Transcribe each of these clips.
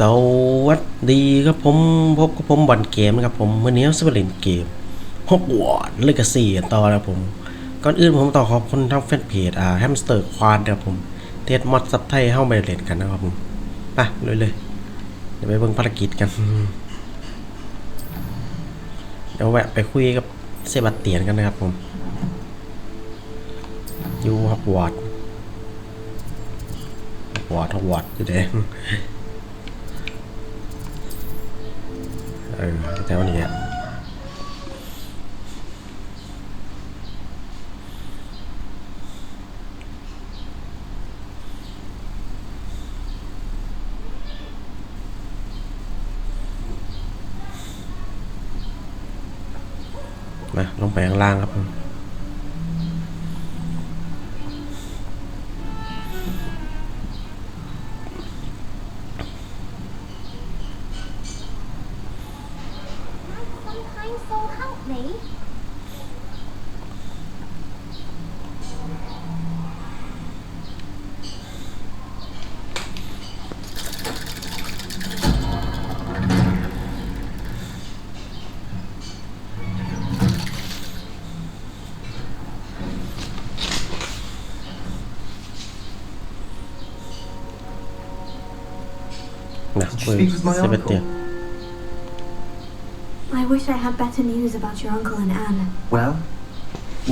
สวัสดีครับผมพบกับผมบอลเกมนะครับผมวันนี้เราจะมาเล่นเกม Hogwarts Legacy ต่อแล้วผมก่อนอื่นผมต้องขอบคุณทางแฟนเพจแฮมสเตอร์ควานครับผมเทสมอดซับไทยเข้าไปเล่นกันนะครับผมไปเลยเดี๋ยวไปเบิ่งภารกิจกันเดี๋ยวแวะไปคุยกับเซบาสเตียนกันนะครับผมอยู่ Hogwarts อยู่เด้แต่วันนี้มาลงไปข้างล่างครับผมDid you speak with my uncle? I wish I had better news about your uncle and Anne. Well,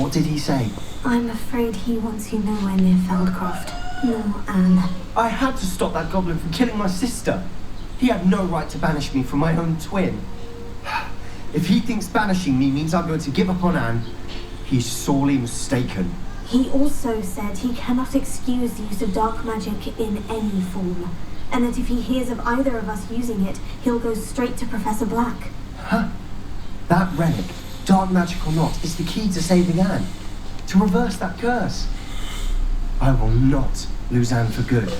what did he say? I'm afraid he wants you nowhere near Feldcroft, nor Anne. I had to stop that goblin from killing my sister. He had no right to banish me from my own twin. If he thinks banishing me means I'm going to give up on Anne, he's sorely mistaken. He also said he cannot excuse the use of dark magic in any form, and that if he hears of either of us using it, he'll go straight to Professor Black. Huh? That relic, dark magic or not, is the key to saving Anne. To reverse that curse. I will not lose Anne for good.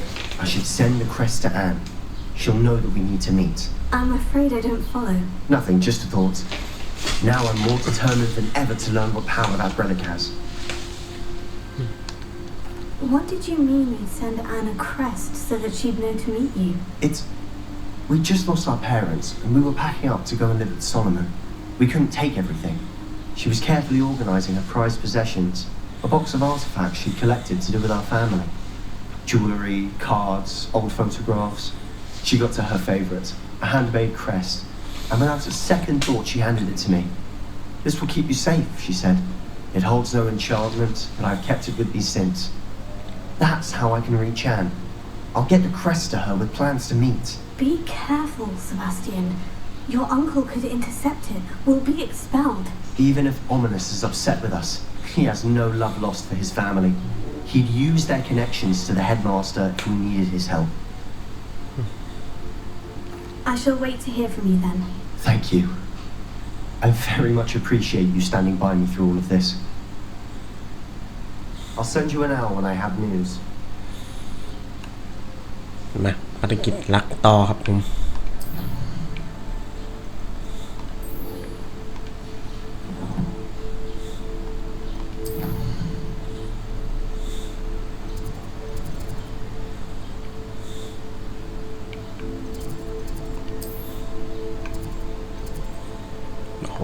I should send the crest to Anne. She'll know that we need to meet. I'm afraid I don't follow. Nothing, just a thought. Now I'm more determined than ever to learn what power that relic has. What did you mean you'd send Anne a crest so that she'd know to meet you? We just lost our parents, and we were packing up to go and live at Solomon. We couldn't take everything. She was carefully organising her prized possessions, a box of artefacts she'd collected to do with our family. Jewellery, cards, old photographs. She got to her favourite, a handmade crest, and without a second thought she handed it to me. This will keep you safe, she said. It holds no enchantment, but I've kept it with me since. That's how I can reach Anne. I'll get the crest to her with plans to meet. Be careful, Sebastian. Your uncle could intercept it. We'll be expelled. Even if Ominous is upset with us, he has no love lost for his family. He'd use their connections to the headmaster if we needed his help. I shall wait to hear from you then. Thank you. I very much appreciate you standing by me through all of this. I'll send you an hour when I have news. มาภารกิจลักต่อครับผมโอ้โห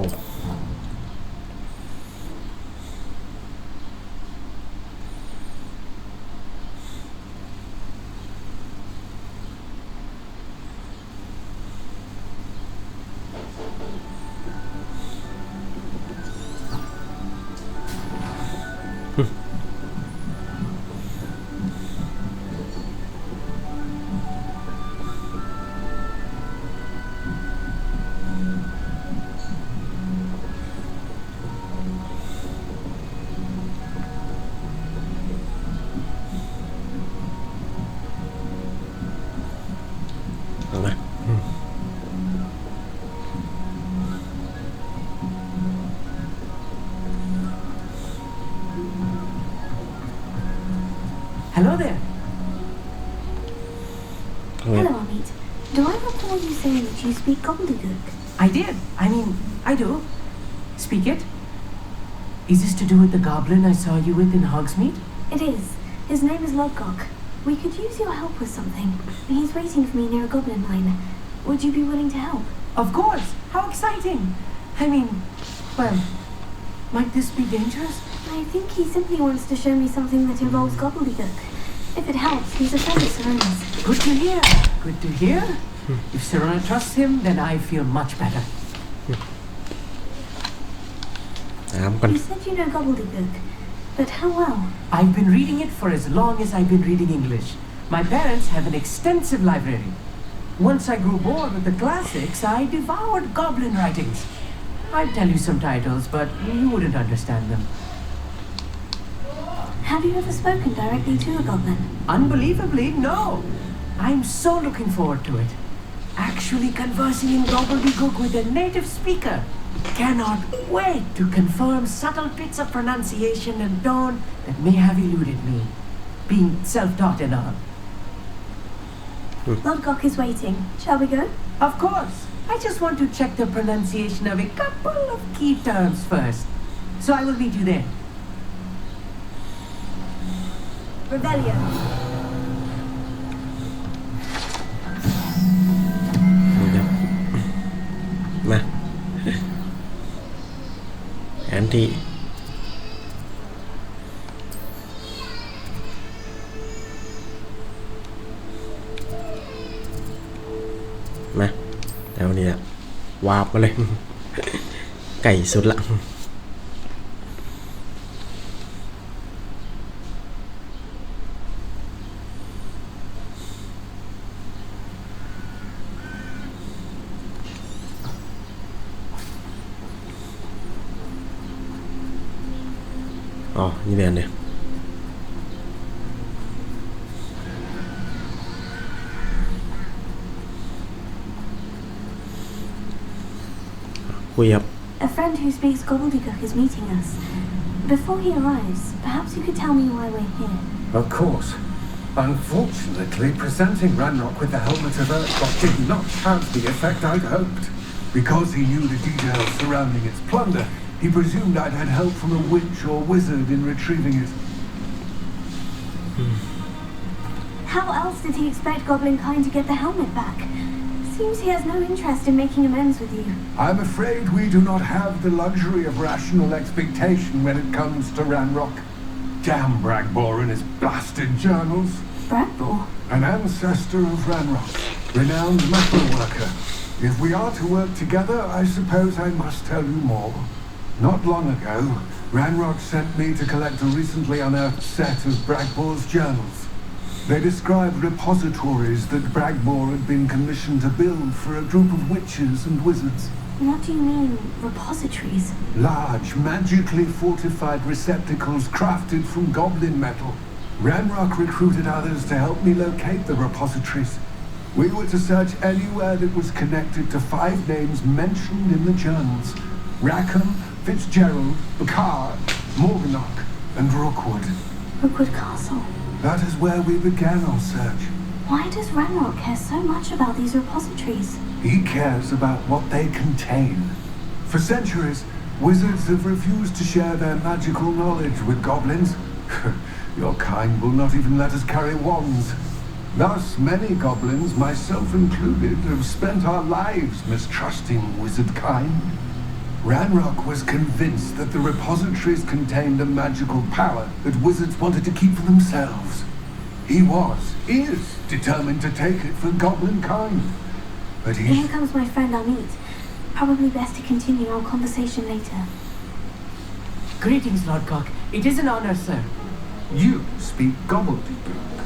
Hello there. Hello, Amit. Do I recall you saying that you speak gobbledygook? I did. I do. Speak it. Is this to do with the goblin I saw you with in Hogsmeade? It is. His name is Lodgok. We could use your help with something. He's waiting for me near a goblin mine. Would you be willing to help? Of course. How exciting. I mean, well, might this be dangerous? I think he simply wants to show me something that involves gobbledygook. If it helps, he's a friend of Serena's. Good to hear. Good to hear. If Serena trusts him, then I feel much better. ถามกัน You said you know gobbledygook, but how well? I've been reading it for as long as I've been reading English. My parents have an extensive library. Once I grew bored with the classics, I devoured goblin writings. I'd tell you some titles, but you wouldn't understand them. Have you ever spoken directly to a goblin? Unbelievably, no. I'm so looking forward to it. Actually conversing in gobbledygook with a native speaker. Cannot wait to confirm subtle bits of pronunciation and tone that may have eluded me, being self-taught and all. Lodgok is waiting. Shall we go? Of course. I just want to check the pronunciation of a couple of key terms first. So I will meet you there. Rebellion. มาแอนที่มาแล้วนี้อะวาบมาเลย ไก่สุดละอ๋อนี่เดือนเนี่ยคุยครับ A friend who speaks gobbledygook is meeting us. Before he arrives, perhaps you could tell me why we're here. Of course. Unfortunately, presenting Ranrock with the helmet of Earthlock did not have the effect I'd hoped. Because he knew the details surrounding its plunder, he presumed I'd had help from a witch or wizard in retrieving it. How else did he expect Goblin Kind to get the helmet back? Seems he has no interest in making amends with you. I'm afraid we do not have the luxury of rational expectation when it comes to Ranrock. Damn Bragbor and his blasted journals. Bragbor? An ancestor of Ranrock, renowned metal worker. If we are to work together, I suppose I must tell you more. Not long ago, Ranrock sent me to collect a recently unearthed set of Bragbor's journals. They described repositories that Bragbor had been commissioned to build for a group of witches and wizards. What do you mean, repositories? Large, magically fortified receptacles crafted from goblin metal. Ranrock recruited others to help me locate the repositories. We were to search anywhere that was connected to 5 names mentioned in the journals. Rackham, Fitzgerald, Bacard, Morganach, and Rookwood. Rookwood Castle. That is where we began our search. Why does Ranrock care so much about these repositories? He cares about what they contain. For centuries, wizards have refused to share their magical knowledge with goblins. Your kind will not even let us carry wands. Thus, many goblins, myself included, have spent our lives mistrusting wizard kind. Ranrock was convinced that the repositories contained a magical power that wizards wanted to keep for themselves. He is determined to take it for goblin kind. But Here comes my friend Amit. Probably best to continue our conversation later. Greetings, Lord Cock. It is an honor, sir. You speak gobbledygook.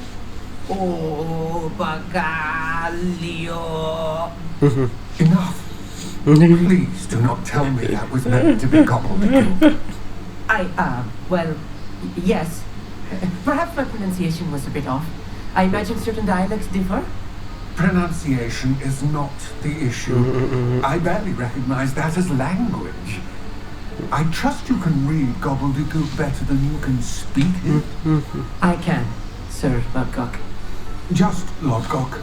Oh, Bagalio. Enough. Please do not tell me that was meant to be gobbledygook. Well, yes. Perhaps my pronunciation was a bit off. I imagine certain dialects differ. Pronunciation is not the issue. I barely recognize that as language. I trust you can read gobbledygook better than you can speak it. I can, Sir Lodgok. Just Lodgok.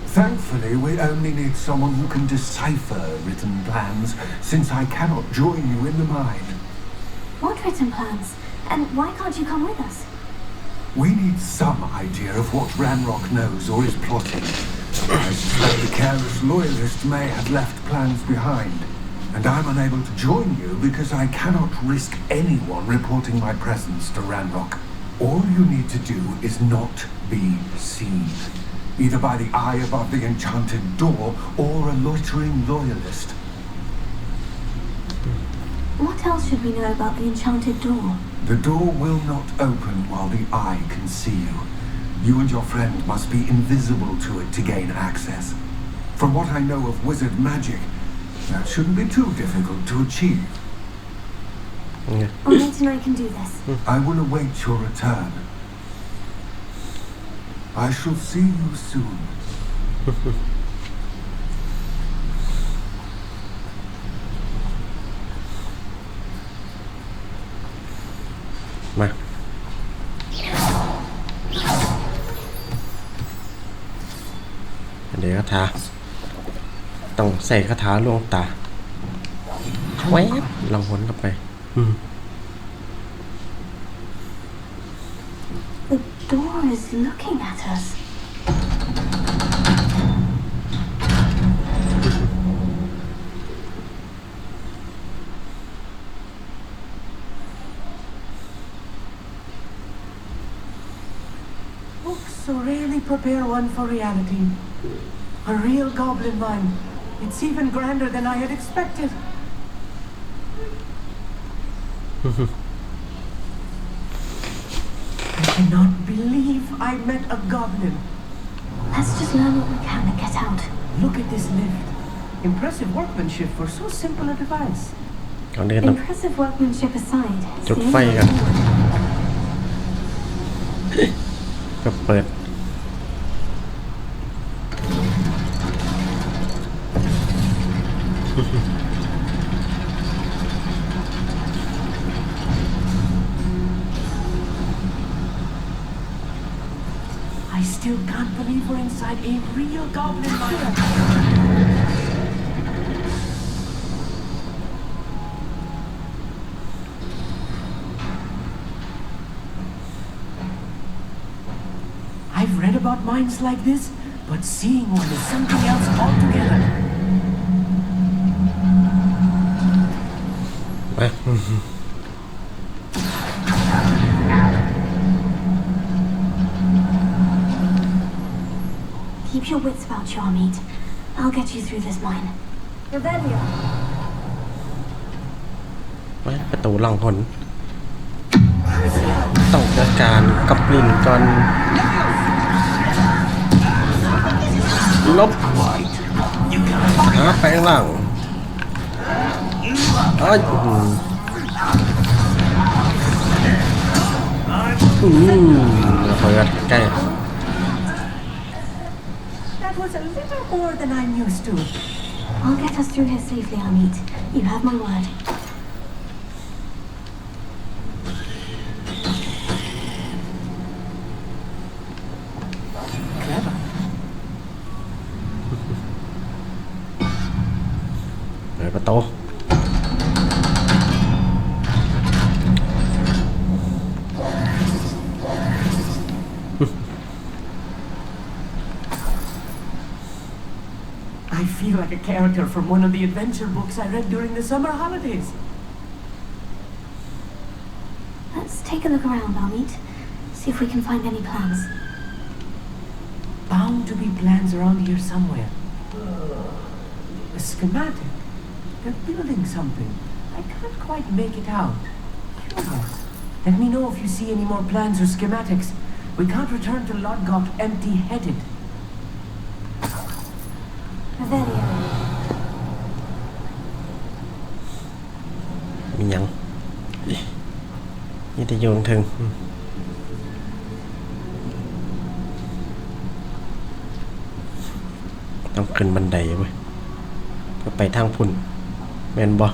Thankfully, we only need someone who can decipher written plans, since I cannot join you in the mine. What written plans? And why can't you come with us? We need some idea of what Ranrock knows or is plotting. I suspect the careless loyalist may have left plans behind, and I'm unable to join you because I cannot risk anyone reporting my presence to Ranrock. All you need to do is not be seen, either by the eye above the enchanted door or a loitering loyalist. What else should we know about the enchanted door? The door will not open while the eye can see you. You and your friend must be invisible to it to gain access. From what I know of wizard magic, that shouldn't be too difficult to achieve. Only and I can do this. I will await your return. I shall see you soon. มาเดี๋ยวคาถาต้องใส่คาถาลวงตาแวบลองหนกลับไปThe door is looking at us. Books so rarely prepare one for reality. A real goblin mind. It's even grander than I had expected. I cannot believe I met a goblin. Let's just learn what we can and get out. Look at this lift. Impressive workmanship for so simple a device. ก่อนเดินต้อง Impressive workmanship aside, it's จุด the ไฟ only กัน way forward. ก็เปิด I still can't believe we're inside a real goblin mine. I've read about mines like this, but seeing one is something else altogether. ไป Keep your wits about you, Amit. I'll get you through this mine. Revelio. ไปประตูหลังหนต้องจัดการกับกลิ่นก่อนลบหาแปลงหลังเอ้ยเปิดใกล้ That was a little more than I'm used to. I'll get us through here safely, Amit. You have my word. Clever. เปิดประตู I feel like a character from one of the adventure books I read during the summer holidays. Let's take a look around, Amit. See if we can find any plans. Bound to be plans around here somewhere. A schematic. They're building something. I can't quite make it out. Curious. Let me know if you see any more plans or schematics. We can't return to Lodgok empty-headed. Revelio. มีหยังนี่จะโยงถึงต้องขึ้นบันไดเว้ยก็ไปทางพุ่นแม่นบ่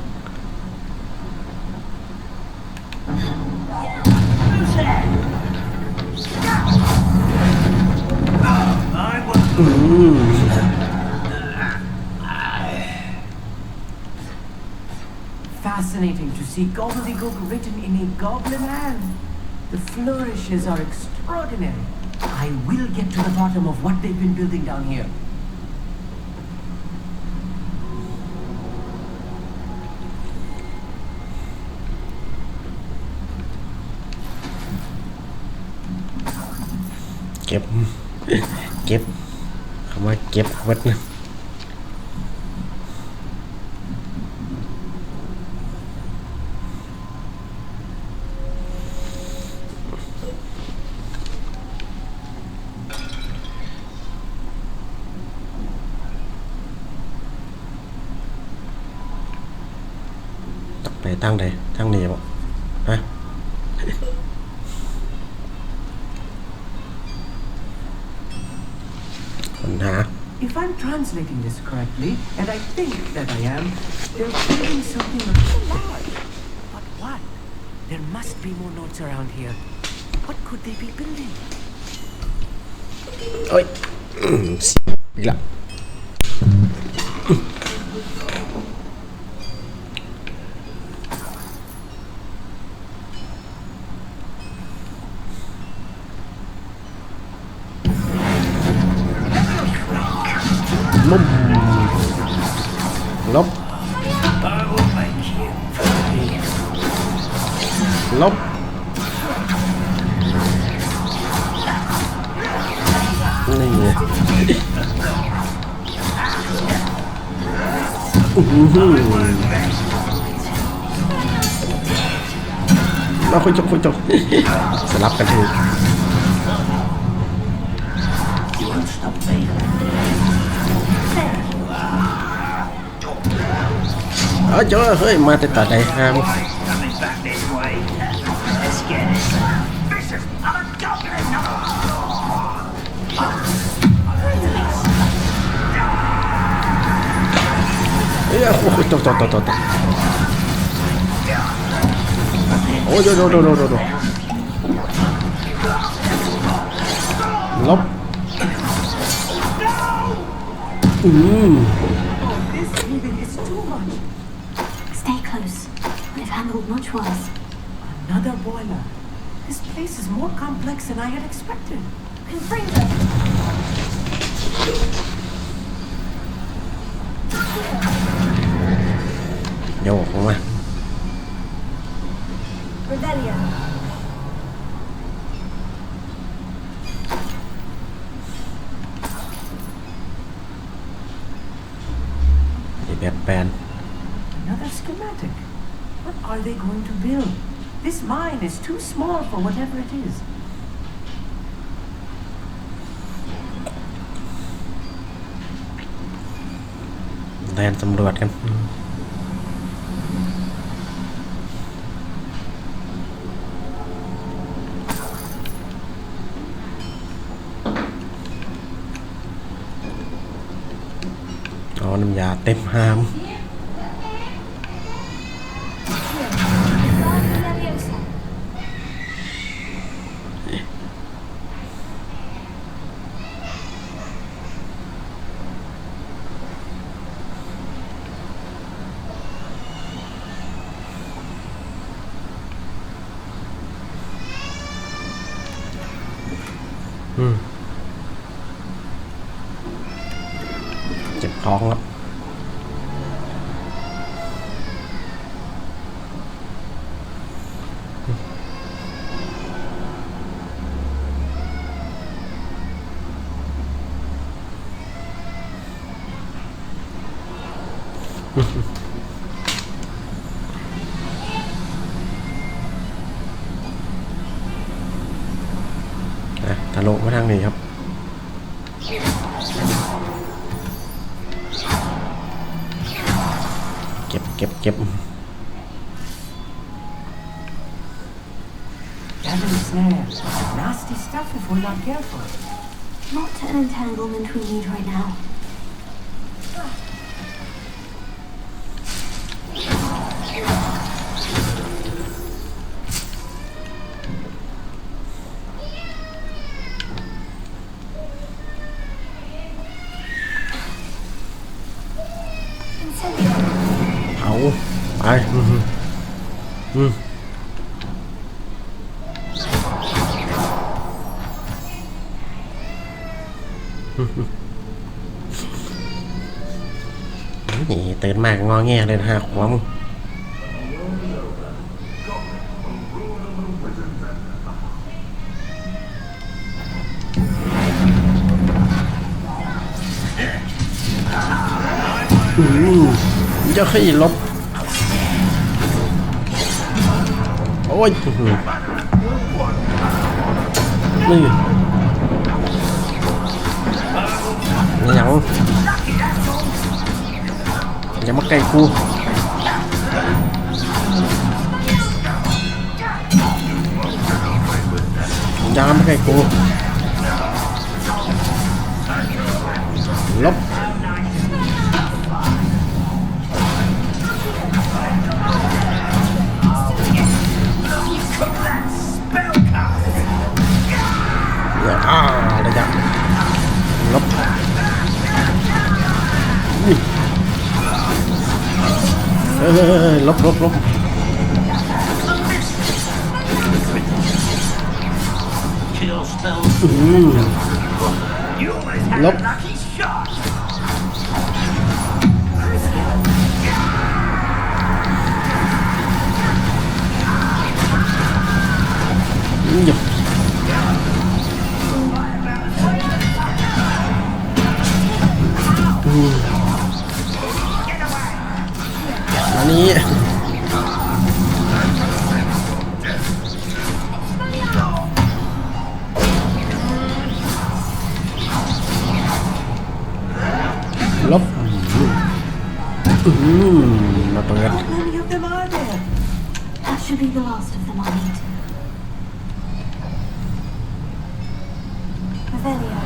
Fascinating to see gobbledygook written in a goblin hand. The flourishes are extraordinary. I will get to the bottom of what they've been building down here. เก็บคำว่าเก็บวัดนะไปตั้งใดตั้งนี้บ่ฮะคนหา If I'm translating this correctly, and I think that I am, they're building something a little large. But what? There must be more notes around here. What could they be building? โอ้ยอีกละลบลบลบนี่ไงเราคุยจบสลับกันทีเจอเฮ้ยมาแต่ตัดไหนฮามโอ้ยตกโอ้ยโดลบStay close. I've handled much worse. Another boiler. This place is more complex than I had expected. Bring them. Vô không à? Rebellion. Đi bẹp bèn. Another schematic. What are they going to build? This mine is too small for whatever it is. Lên sầm ruộtกันน้ำยาเต็มหามเจ็บท้องแล้วทะลุมาทางนี้ครับเก็บ Gathering snares. Nasty stuff if we're not careful. Not an entanglement we need right now. Ẩu,ไป นี่ตื่นมากงอแงเลยนะฮะขวางจะให้ลบโอ้ยนี่ยังมาใกล้กูยังมาใกล้กูลบระยะลบลบลบลบหยุดอันนี้ลบมาเปิด How many of them are there? That should be the last of them, I need. Revelio.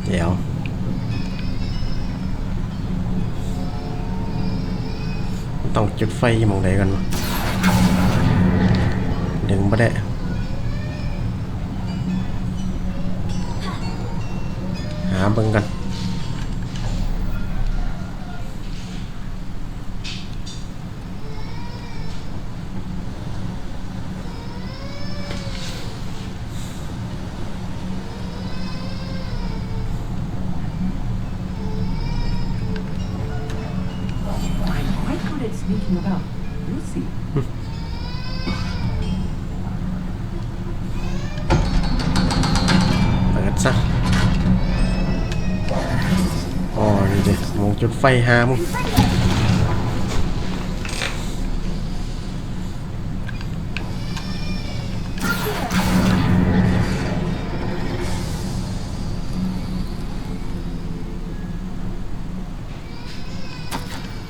เดี๋ยวต้องจุดไฟมองใดกันดึงไม่ได้หาเบิ่งกันSneaking about. You'll see. เปิดซะอ๋อนี่ดิมองจุดไฟหามึง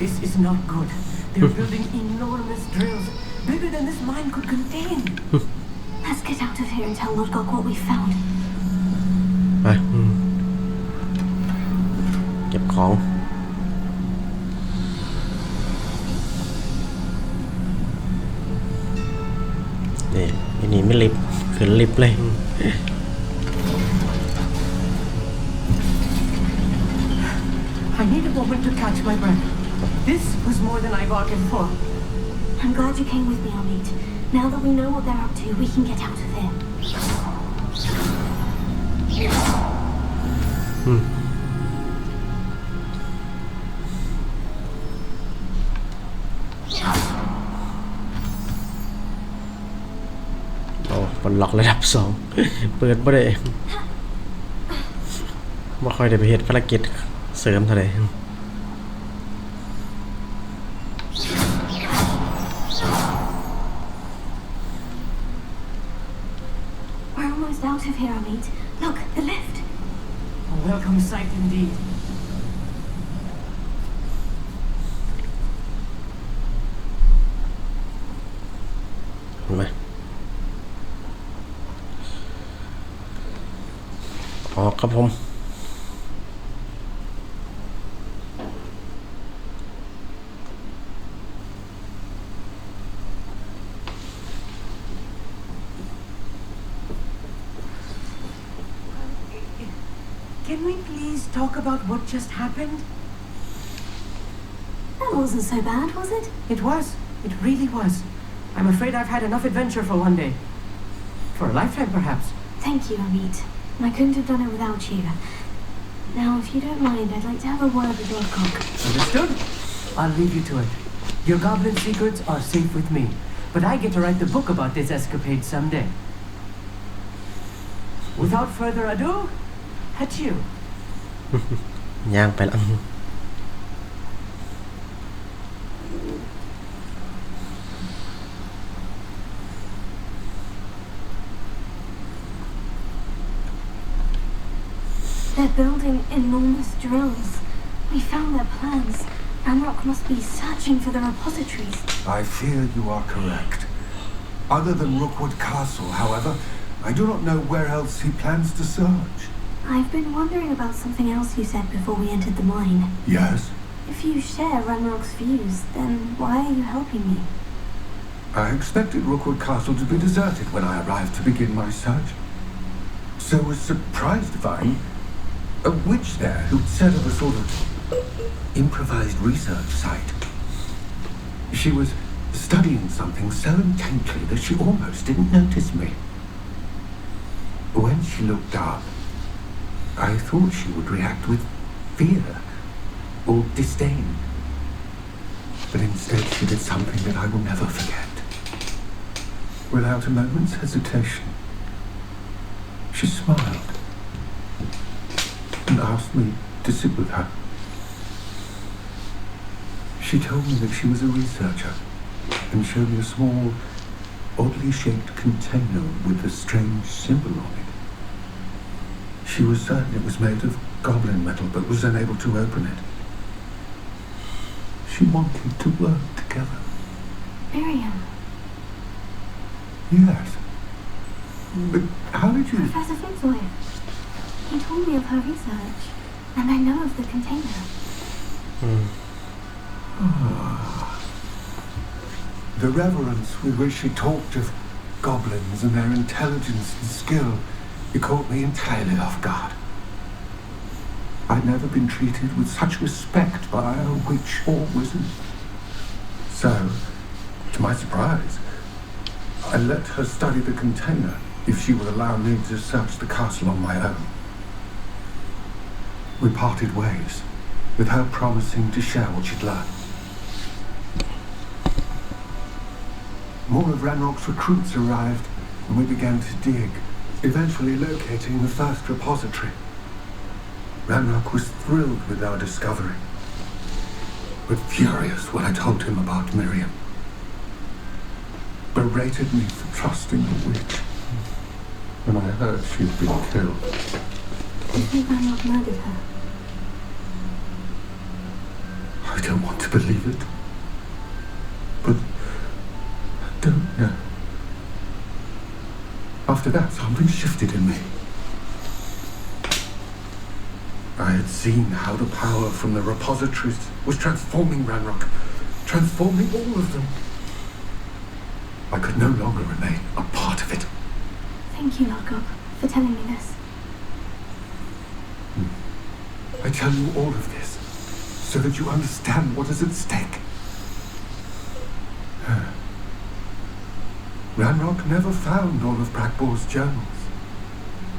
This is not good. They're building enormous drills, bigger than this mine could contain. Let's get out of here and tell Lodgok what we found. ไปเก็บของนี่ไม่ลิฟต์ขึ้นลิฟต์เลย I need a moment to catch my breath. This was more than I bargained for. I'm glad you came with me, Amit. Now that we know what they're up to, we can get out of here. โอ้ปลดล็อกระดับ2 เปิดบ่ได้บ่ค่อยได้ไปเฮ็ดภารกิจเสริมเท่าไหร่ We're almost out of here, Amit. Look, the lift. A welcome sight indeed. เห็นไหมออกครับผม Can we please talk about what just happened? That wasn't so bad, was it? It was. It really was. I'm afraid I've had enough adventure for one day. For a lifetime, perhaps. Thank you, Amit. I couldn't have done it without you. Now, if you don't mind, I'd like to have a word with Lordcock. Understood? I'll leave you to it. Your goblin secrets are safe with me, but I get to write the book about this escapade someday. Without further ado, adieu. ย่างไปแล้ว They're building enormous drills. We found their plans. Amrock must be searching for the repositories. I fear you are correct. Other than Rookwood Castle, however, I do not know where else he plans to search. I've been wondering about something else you said before we entered the mine. Yes? If you share Ranrock's views, then why are you helping me? I expected Rookwood Castle to be deserted when I arrived to begin my search. So was surprised to find a witch there who'd set up a sort of improvised research site. She was studying something so intently that she almost didn't notice me. When she looked up, I thought she would react with fear or disdain. But instead she did something that I will never forget. Without a moment's hesitation, she smiled and asked me to sit with her. She told me that she was a researcher and showed me a small, oddly shaped container with a strange symbol on it. She was certain it was made of goblin metal but was unable to open it. She wanted to work together. Miriam. Yes. But how did you... Professor Flick's wife. He told me of her research, and I know of the container. The reverence with which she talked of goblins and their intelligence and skill, it caught me entirely off guard. I'd never been treated with such respect by a witch or wizard. So, to my surprise, I let her study the container if she would allow me to search the castle on my own. We parted ways, with her promising to share what she'd learned. More of Ranrock's recruits arrived, and we began to dig, eventually locating the first repository. Ranrock was thrilled with our discovery, but furious when I told him about Miriam. Berated me for trusting the witch when I heard she'd been killed. Do you think Ranrock murdered her? I don't want to believe it, but I don't know. After that, something shifted in me. I had seen how the power from the repositories was transforming Ranrock, transforming all of them. I could no longer remain a part of it. Thank you, Lordcock, for telling me this. I tell you all of this so that you understand what is at stake. Ranrock never found all of Brackbore's journals,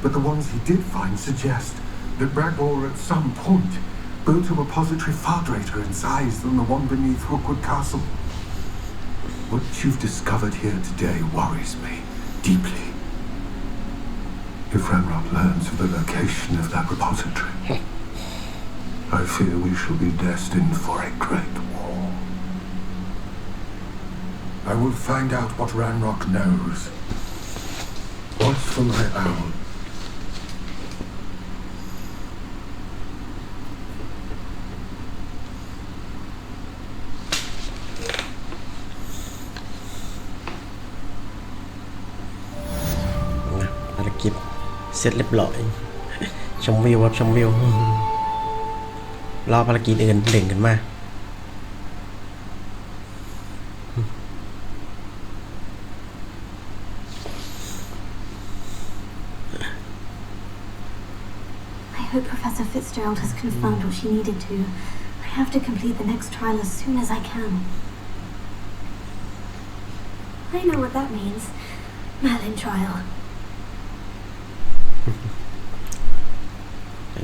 but the ones he did find suggest that Brackbore at some point built a repository far greater in size than the one beneath Rookwood Castle. What you've discovered here today worries me deeply. If Ranrock learns of the location of that repository, I fear we shall be destined for a great war. I will find out what Ranrock knows. What's for my own?ภารกิจเสร็จเรียบร้อยชมวิวครับชมวิวรอภารกิจอื่นเด่งกันมา I hope Professor Fitzgerald has confirmed what she needed to. I have to complete the next trial as soon as I can. I know what that means. Merlin trial.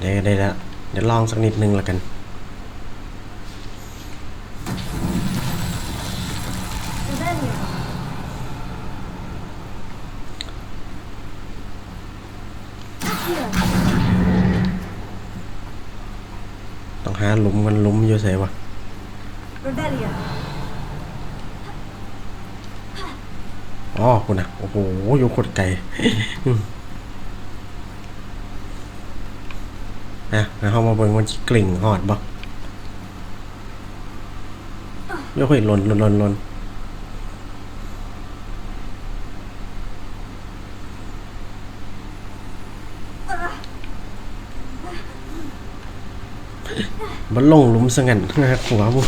ได้ละเดี๋ยวลองสักนิดนึงละกันต้องหาหลุมมันหลุมอยู่ไสวะอ๋อคุณนะโอ้โหอยู่โคตรไกลนะเข้ามาเบิ่งมันกลิ่งหอดบ่เดี๋ยวค่อยหล่นบ่ลงหลุมซะงั้นหัวบ่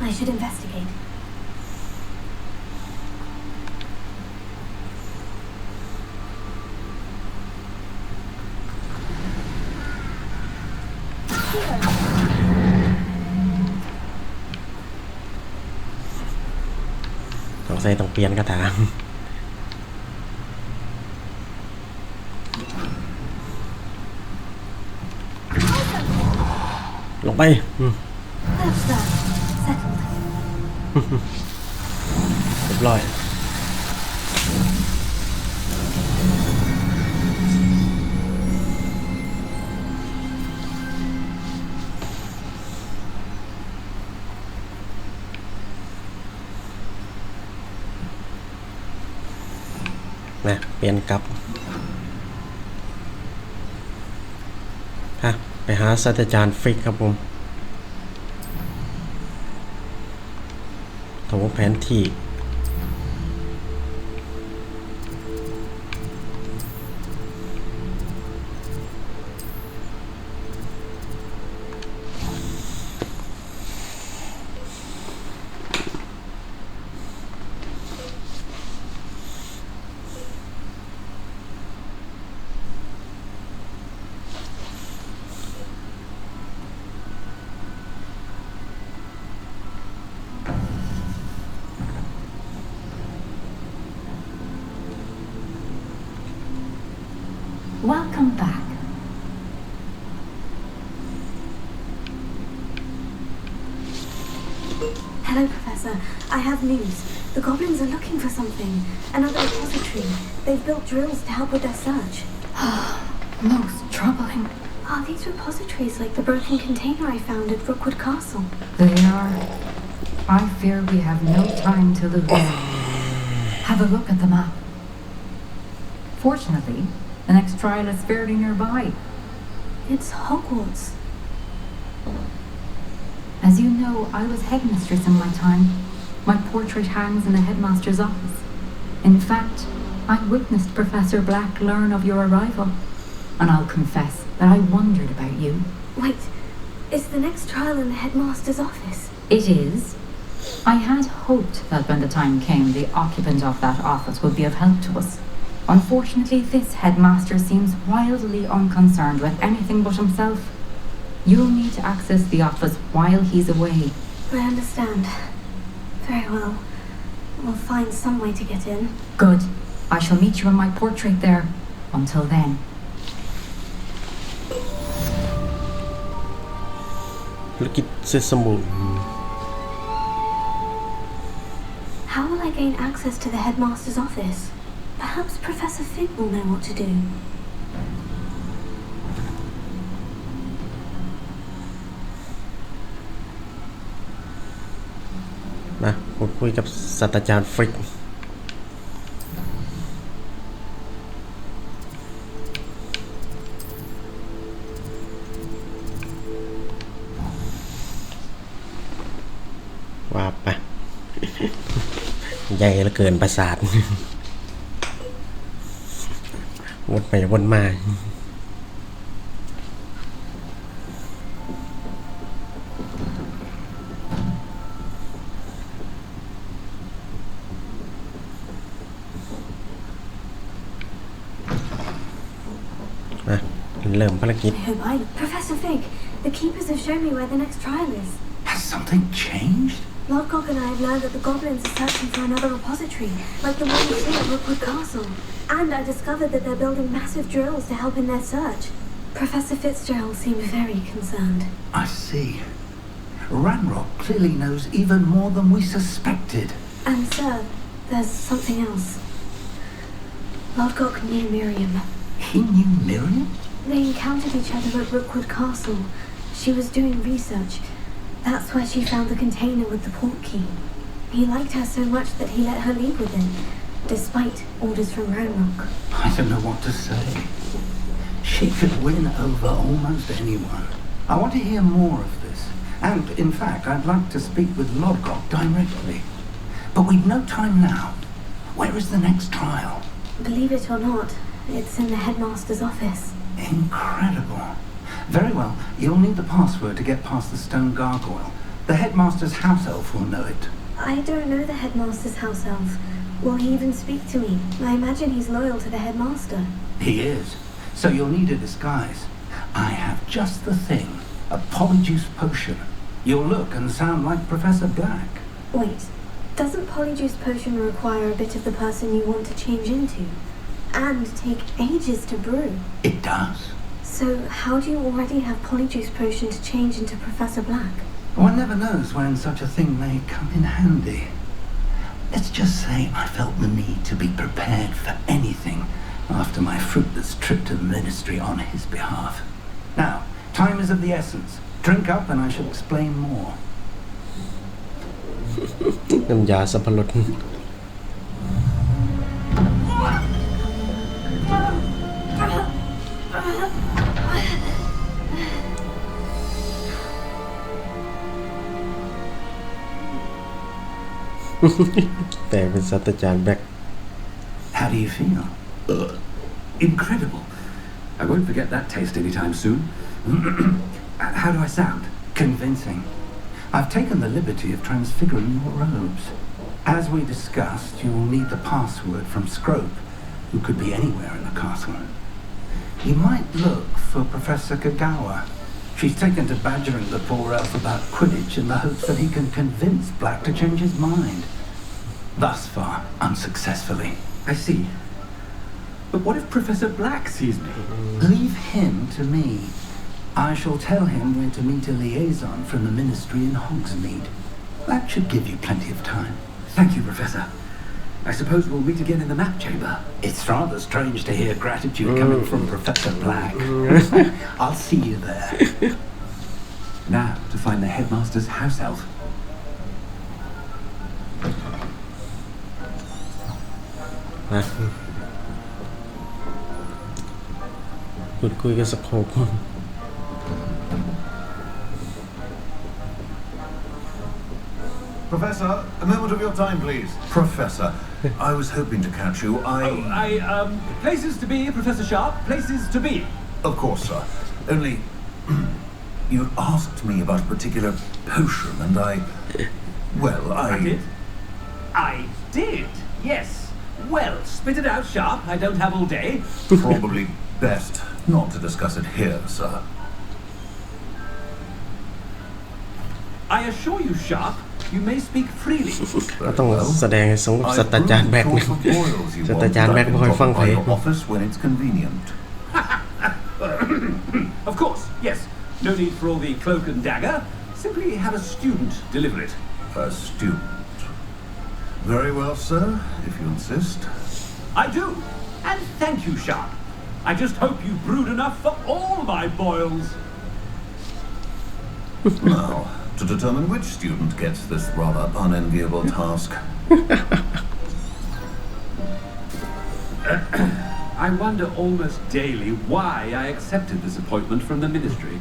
I should investigate. ต้องเปลี่ยนกระถางลงไปเรียบร้อยนะเปลี่ยนกลับไปหาศาสตราจารย์ฟิกครับผมโถแผนที่ Welcome back. Hello, Professor. I have news. The goblins are looking for something. Another repository. They've built drills to help with their search. Most troubling. Are these repositories like the broken container I found at Rookwood Castle? They are. I fear we have no time to lose. Have a look at the map. Fortunately, the next trial is fairly nearby. It's Hogwarts. As you know, I was headmistress in my time. My portrait hangs in the headmaster's office. In fact, I witnessed Professor Black learn of your arrival. And I'll confess that I wondered about you. Wait, is the next trial in the headmaster's office? It is. I had hoped that when the time came, the occupant of that office would be of help to us. Unfortunately, this headmaster seems wildly unconcerned with anything but himself. You'll need to access the office while he's away. I understand. Very well. We'll find some way to get in. Good. I shall meet you in my portrait there. Until then. ธุรกิจเซสมู How will I gain access to the headmaster's office? Perhaps Professor Fig will know what to do. มาพูดคุยกับศาสตราจารย์ฟริกว่าไป ใหญ่เหลือเกินประสาท วนไปวนมา เริ่มภารกิจ I hope Professor Fig, the keepers have shown me where the next trial is. Has something changed? Lodgok and I have learned that the goblins are searching for another repository, like the one we see at Rookwood Castle. And I discovered that they're building massive drills to help in their search. Professor Fitzgerald seemed very concerned. I see. Ranrock clearly knows even more than we suspected. And sir, there's something else. Lodgok knew Miriam. He knew Miriam? They encountered each other at Rookwood Castle. She was doing research. That's where she found the container with the port key. He liked her so much that he let her leave with it, despite orders from Ranrock. I don't know what to say. She could win over almost anyone. I want to hear more of this. And, in fact, I'd like to speak with Lodgok directly. But we've no time now. Where is the next trial? Believe it or not, it's in the headmaster's office. Incredible. Very well, you'll need the password to get past the stone gargoyle. The headmaster's house elf will know it. I don't know the headmaster's house elf. Will he even speak to me? I imagine he's loyal to the headmaster. He is. So you'll need a disguise. I have just the thing. A polyjuice potion. You'll look and sound like Professor Black. Wait, doesn't Polyjuice Potion require a bit of the person you want to change into? And take ages to brew? It does. So how do you already have Polyjuice Potion to change into Professor Black? One never knows when such a thing may come in handy. Let's just say I felt the need to be prepared for anything after my fruitless trip to the ministry on his behalf. Now, time is of the essence. Drink up and I shall explain more. น้ำยาสับปะรด แต่เป็นศาสตราจารย์แบ็ค How do you feel? Incredible. I won't forget that taste anytime soon. How do I sound? Convincing. I've taken the liberty of transfiguring your robes. As we discussed, you'll need the password from Scrope, who could be anywhere in the castle. You might look for Professor Kagawa. She's taken to badgering the poor elf about Quidditch in the hopes that he can convince Black to change his mind. Thus far, unsuccessfully. I see. But what if Professor Black sees me? Leave him to me. I shall tell him where to meet a liaison from the ministry in Hogsmeade. That should give you plenty of time. Thank you, Professor. I suppose we'll meet again in the map chamber. It's rather strange to hear gratitude coming from Professor Black. I'll see you there. Now, to find the headmaster's house elf. นะพูดคุยกันสักครู่ Professor, a moment of your time, please. Professor, I was hoping to catch you. Places to be, Professor Sharp. Places to be. Of course, sir. Only, you asked me about a particular potion, and I did? I did, yes. Well, spit it out, Sharp. I don't have all day. Probably best not to discuss it here, sir. I assure you, Sharp, you may speak freely. ก็ต้องแสดงให้สมกับศาสตราจารย์แบ็คนะศาสตราจารย์แบ็คไม่ค่อยฟังเพลง office when it's convenient. Of course, yes. No need for all the cloak and dagger. Simply have a student deliver it. A student. Very well, sir, if you insist. I do. And thank you, Sharp. I just hope you brewed enough for all my boils. Now, to determine which student gets this rather unenviable task. I wonder almost daily why I accepted this appointment from the ministry.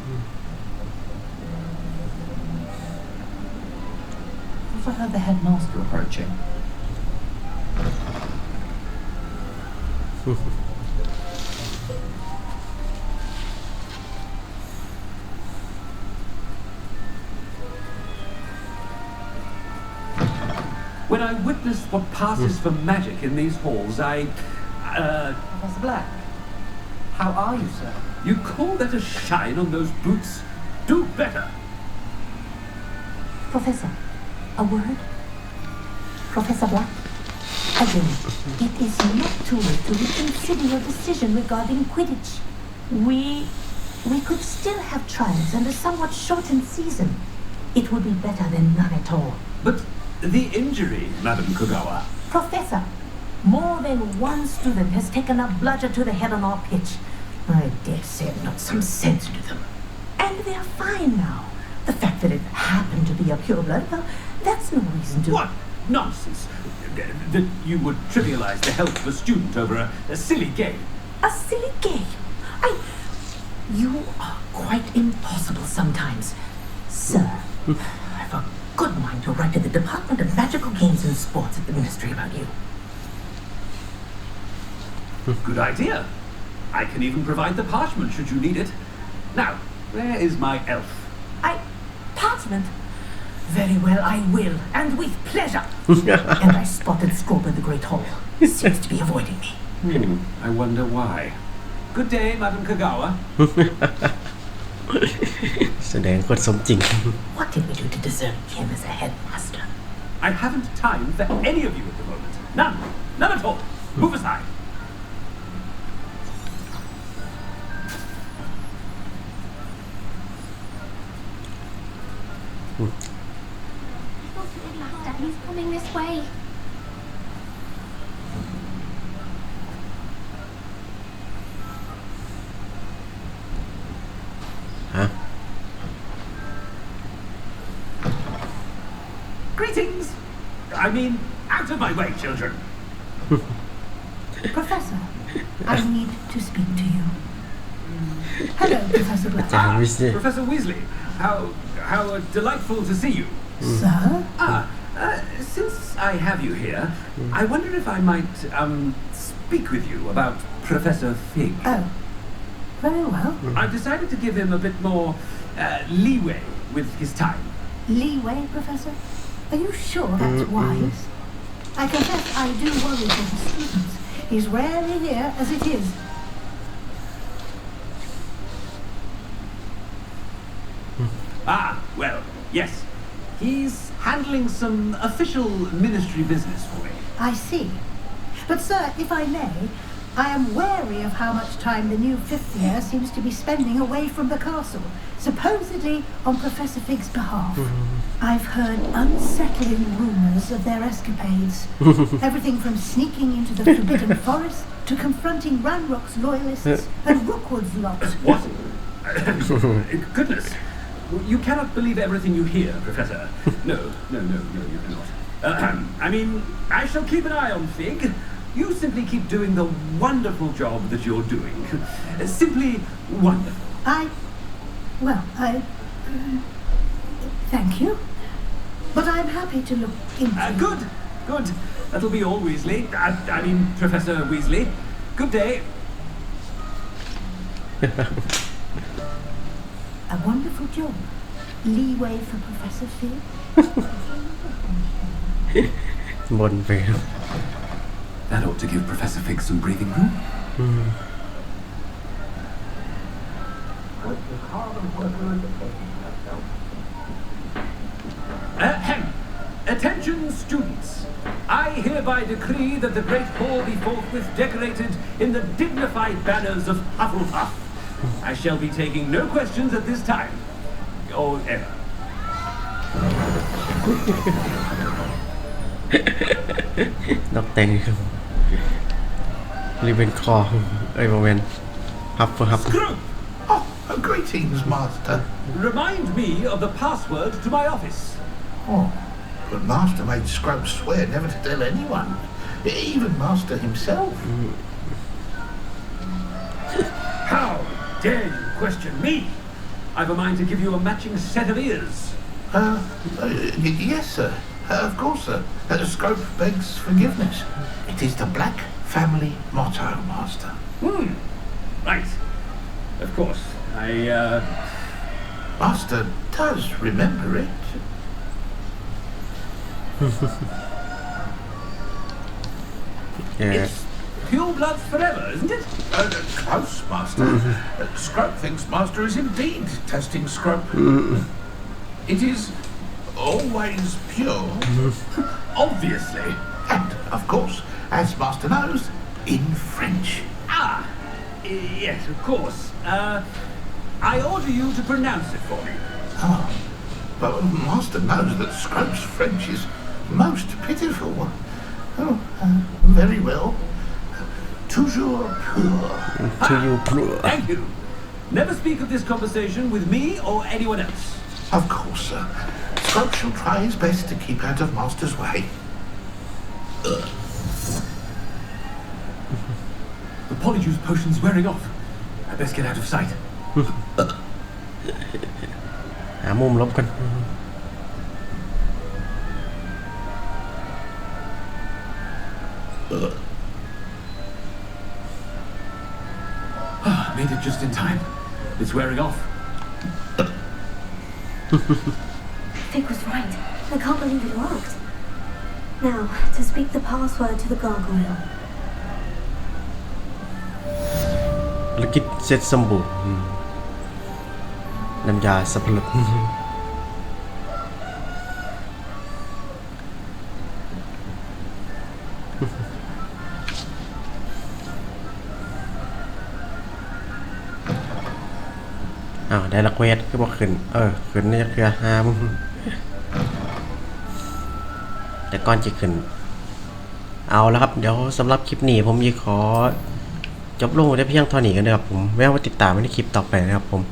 Have I heard the headmaster approaching? When I witness what passes for magic in these halls, Professor Black, How are you, sir? You call that a shine on those boots? Do better. Professor, a word? Professor Black? Again, it is not too late to reconsider your decision regarding Quidditch. We could still have trials and a somewhat shortened season. It would be better than none at all. But the injury, Madam Kogawa. Professor, more than one student has taken a bludger to the head on our pitch. I dare say I've not some sense to them. And they're fine now. The fact that it happened to be a pureblood, well, that's no reason to... What nonsense! That you would trivialize the health of a student over a silly game. A silly game? You are quite impossible sometimes. Sir, I've a good mind to write to the Department of Magical Games and Sports at the Ministry about you. Good idea. I can even provide the parchment should you need it. Now, where is my elf? Parchment? Very well, I will, and with pleasure. And I spotted Scorp in the Great Hall. Seems to be avoiding me. I wonder why. Good day, Madam Kogawa. แสดงคนสมจริง What did we do to deserve him as a headmaster? I haven't time for any of you at the moment. None. None at all. Move aside. He's coming this way. Huh? Greetings! I mean, out of my way, children. Professor, I need to speak to you. Hello, Professor Black. Professor Weasley. How delightful to see you. Sir? Since I have you here, I wonder if I might, speak with you about Professor Fig. Oh, very well. I've decided to give him a bit more, leeway with his time. Leeway, Professor? Are you sure that's wise? I confess I do worry for the students. He's rarely here as it is. Well, yes. He's handling some official ministry business for me. I see. But, sir, if I may, I am wary of how much time the new fifth year seems to be spending away from the castle, supposedly on Professor Fig's behalf. I've heard unsettling rumors of their escapades. Everything from sneaking into the Forbidden Forest to confronting Ranrock's loyalists and Rookwood's lot. What? Goodness. You cannot believe everything you hear, Professor. No, you cannot. I mean, I shall keep an eye on Fig. You simply keep doing the wonderful job that you're doing. Simply wonderful. Thank you. But I'm happy to look into... Good. That'll be all, Weasley. I mean, Professor Weasley. Good day. A wonderful job. Leeway for Professor Fig. บนไปครับ That ought to give Professor Fig some breathing room. Attention, students. I hereby decree that the Great Hall be forthwith decorated in the dignified banners of Hufflepuff. I shall be taking no questions at this time. Or ever. ดอกแต่งครับรีเวนคอไอ้โมเมนต์ฮับเฟอร์ฮับ Screw! Greetings, Master. Remind me of the password to my office. Oh, but Master made Scrub swear never to tell anyone, even Master himself. How dare you question me? I've a mind to give you a matching set of ears. Yes, sir. Of course, sir. Scrub begs forgiveness. It is the Black family motto, Master. Right. Of course. Master does remember it. It's pure bloods forever, isn't it? Close, Master. Scrub thinks Master is indeed testing Scrub. It is always pure. Obviously. And, of course, as Master knows, in French. Yes, of course. I order you to pronounce it for me. Oh, but Master knows that Scrub's French is most pitiful. Oh, very well. Toujours pure. To you pure. Thank you. Never speak of this conversation with me or anyone else. Of course, sir. Scrub shall try his best to keep out of Master's way. The polyjuice potion's wearing off. I best get out of sight. หามุมลบกัน Made it just in time. It's wearing off. Vic was right. I can't believe it worked. Now, to speak the password to the gargoyle. ธุรกิจเซตสมบูรณ์น้ำยาสับปะรดได้ละเควสก็บอกขึ้นขึ้นนี่จะคือห้ามแต่ก่อนจะขึ้นเอาแล้วครับเดี๋ยวสำหรับคลิปนี้ผมขอจบลงได้เพียงเท่านี้กันนะครับผมแวะมาติดตามในคลิปต่อไปนะครับผม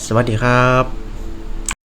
สวัสดีครับ